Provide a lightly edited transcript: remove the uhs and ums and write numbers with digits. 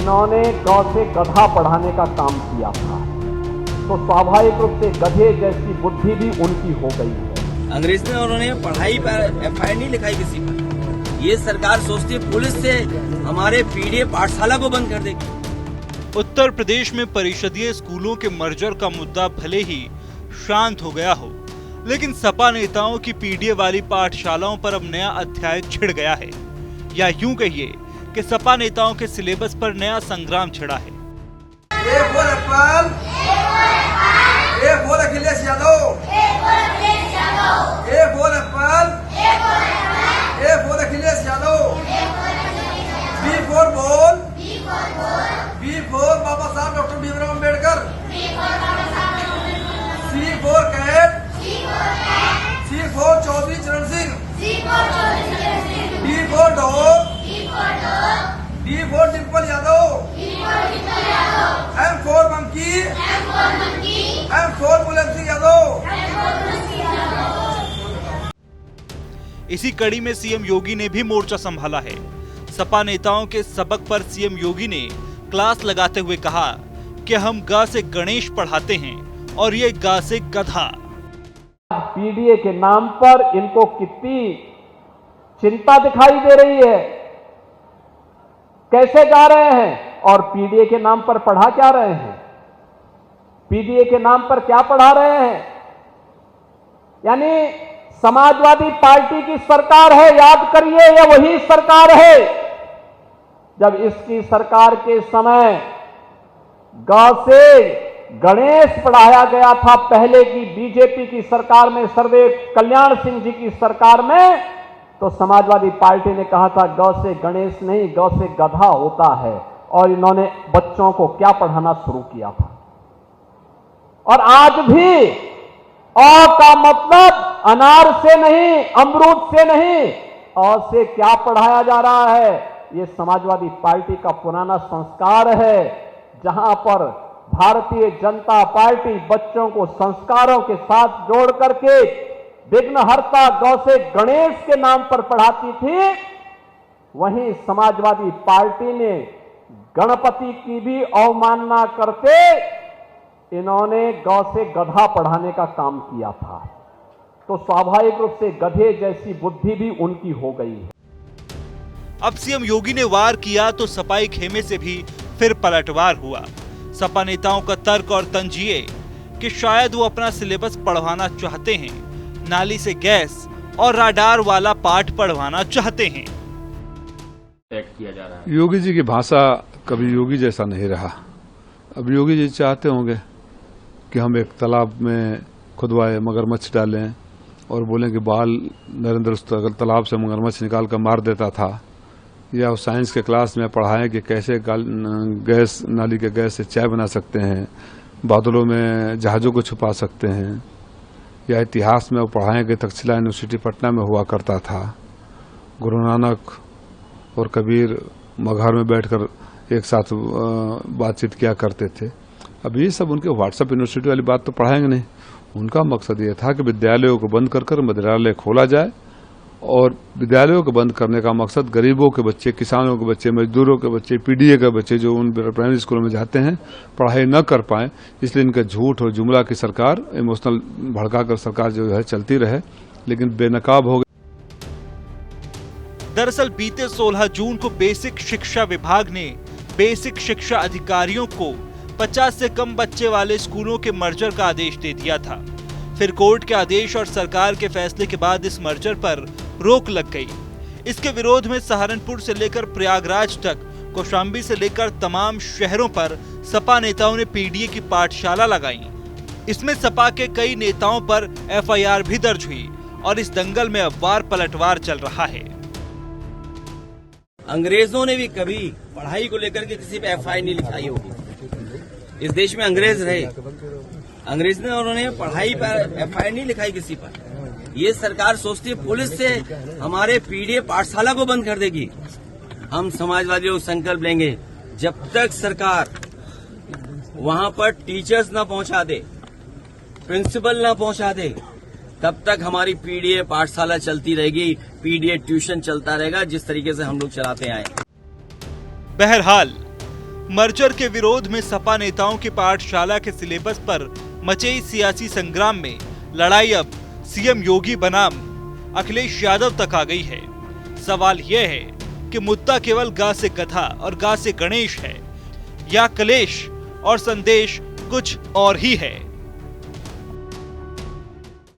इन्होंने गौ से गधा पढ़ाने का काम किया था, तो स्वाभाविक रूप से गधे जैसी बुद्धि भी उनकी हो गई है। अंग्रेज ने उन्होंने पढ़ाई पर एफआईआर नहीं लिखाई किसी पर। ये सरकार सोचती है पुलिस से हमारे पीडीए पाठशाला को बंद कर देगी। उत्तर प्रदेश में परिषदीय स्कूलों के मर्जर का मुद्दा भले ही शांत हो गया हो, लेकिन सपा नेताओं की पीडीए वाली पाठशालाओं पर अब नया अध्याय छिड़ गया है, या यूं कहिए कि सपा नेताओं के सिलेबस पर नया संग्राम छिड़ा है। Akhilesh Yadav, Akhilesh Yadav, B4 Baba Saheb doctor Bhimrao Ambedkar, C4 cat, C4 Chaudhary Charan Singh, D4 dog, D4 Dimple Yadav, M4 monkey, M4 Buland Singh Yadav. इसी कड़ी में सीएम योगी ने भी मोर्चा संभाला है। सपा नेताओं के सबक पर सीएम योगी ने क्लास लगाते हुए कहा कि हम गा से गणेश पढ़ाते हैं और ये गा से गधा। पीडीए के नाम पर इनको कितनी चिंता दिखाई दे रही है, कैसे गा रहे हैं और पीडीए के नाम पर पढ़ा क्या रहे हैं, पीडीए के नाम पर क्या पढ़ा रहे हैं। यानी समाजवादी पार्टी की सरकार है, याद करिए, यह वही सरकार है जब इसकी सरकार के समय गा से गणेश पढ़ाया गया था। पहले की बीजेपी की सरकार में, सर्वदेव कल्याण सिंह जी की सरकार में, तो समाजवादी पार्टी ने कहा था गौ से गणेश नहीं, गौ से गधा होता है, और इन्होंने बच्चों को क्या पढ़ाना शुरू किया था। और आज भी अ का मतलब अनार से नहीं, अमरूद से नहीं, अ से क्या पढ़ाया जा रहा है, ये समाजवादी पार्टी का पुराना संस्कार है, जहां पर भारतीय जनता पार्टी बच्चों को संस्कारों के साथ जोड़ करके विघ्नहर्ता गौ से गणेश के नाम पर पढ़ाती थी। वहीं समाजवादी पार्टी ने गणपति की भी अवमानना करते इन्होंने गौ से गधा पढ़ाने का काम किया था, तो स्वाभाविक रूप से गधे जैसी बुद्धि भी उनकी हो गई है। अब सीएम योगी ने वार किया तो सपाई खेमे से भी फिर पलटवार हुआ। सपा नेताओं का तर्क और तंजिए कि शायद वो अपना सिलेबस पढ़वाना चाहते हैं, नाली से गैस और राडार वाला पाठ पढ़वाना चाहते हैं। किया जा रहा है। योगी जी की भाषा कभी योगी जैसा नहीं रहा। अब योगी जी चाहते होंगे कि हम एक तालाब में खुदवाए मगरमच्छ डालें और बोलें कि बाल नरेंद्र उस तालाब से मगरमच्छ निकाल कर मार देता था, या उस साइंस के क्लास में पढ़ाएं कि कैसे गैस, नाली के गैस से चाय बना सकते हैं, बादलों में जहाज़ों को छुपा सकते हैं, या इतिहास में वो पढ़ाएं कि तक्षशिला यूनिवर्सिटी पटना में हुआ करता था, गुरु नानक और कबीर मगहर में बैठकर एक साथ बातचीत किया करते थे। अब ये सब उनके व्हाट्सएप यूनिवर्सिटी वाली बात तो पढ़ाएंगे नहीं। उनका मकसद ये था कि विद्यालयों को बंद कर विद्यालय खोला जाए, और विद्यालयों को बंद करने का मकसद गरीबों के बच्चे, किसानों के बच्चे, मजदूरों के बच्चे, पीडीए के बच्चे जो उन प्राइमरी स्कूलों में जाते हैं पढ़ाई न कर पाए, इसलिए इनका झूठ और जुमला की सरकार, इमोशनल भड़काकर सरकार जो है चलती रहे, लेकिन बेनकाब हो गई। दरअसल बीते 16 जून को बेसिक शिक्षा विभाग ने बेसिक शिक्षा अधिकारियों को 50 से कम बच्चे वाले स्कूलों के मर्जर का आदेश दे दिया था। फिर कोर्ट के आदेश और सरकार के फैसले के बाद इस मर्जर पर रोक लग गई। इसके विरोध में सहारनपुर से लेकर प्रयागराज तक, कौशाम्बी से लेकर तमाम शहरों पर सपा नेताओं ने पीडीए की पाठशाला लगाई। इसमें सपा के कई नेताओं पर एफआईआर भी दर्ज हुई और इस दंगल में अब वार पलटवार चल रहा है। अंग्रेजों ने भी कभी पढ़ाई को लेकर के किसी पे एफआईआर नहीं लिखाई होगी। इस देश में अंग्रेज रहे, अंग्रेज ने उन्होंने पढ़ाई पर एफआईआर नहीं लिखाई किसी पर। ये सरकार सोचती है पुलिस से हमारे पीडीए पाठशाला को बंद कर देगी। हम समाजवादी लोग संकल्प लेंगे, जब तक सरकार वहां पर टीचर्स न पहुंचा दे, प्रिंसिपल न पहुंचा दे, तब तक हमारी पीडीए पाठशाला चलती रहेगी, पीडीए ट्यूशन चलता रहेगा, जिस तरीके से हम लोग चलाते आए। बहरहाल मर्जर के विरोध में सपा नेताओं के पाठशाला के सिलेबस पर मचे इस सियासी संग्राम में लड़ाई अब सीएम योगी बनाम अखिलेश यादव तक आ गई है। सवाल यह है कि मुद्दा केवल गा से गधा और गा से गणेश है या कलेश और संदेश कुछ और ही है।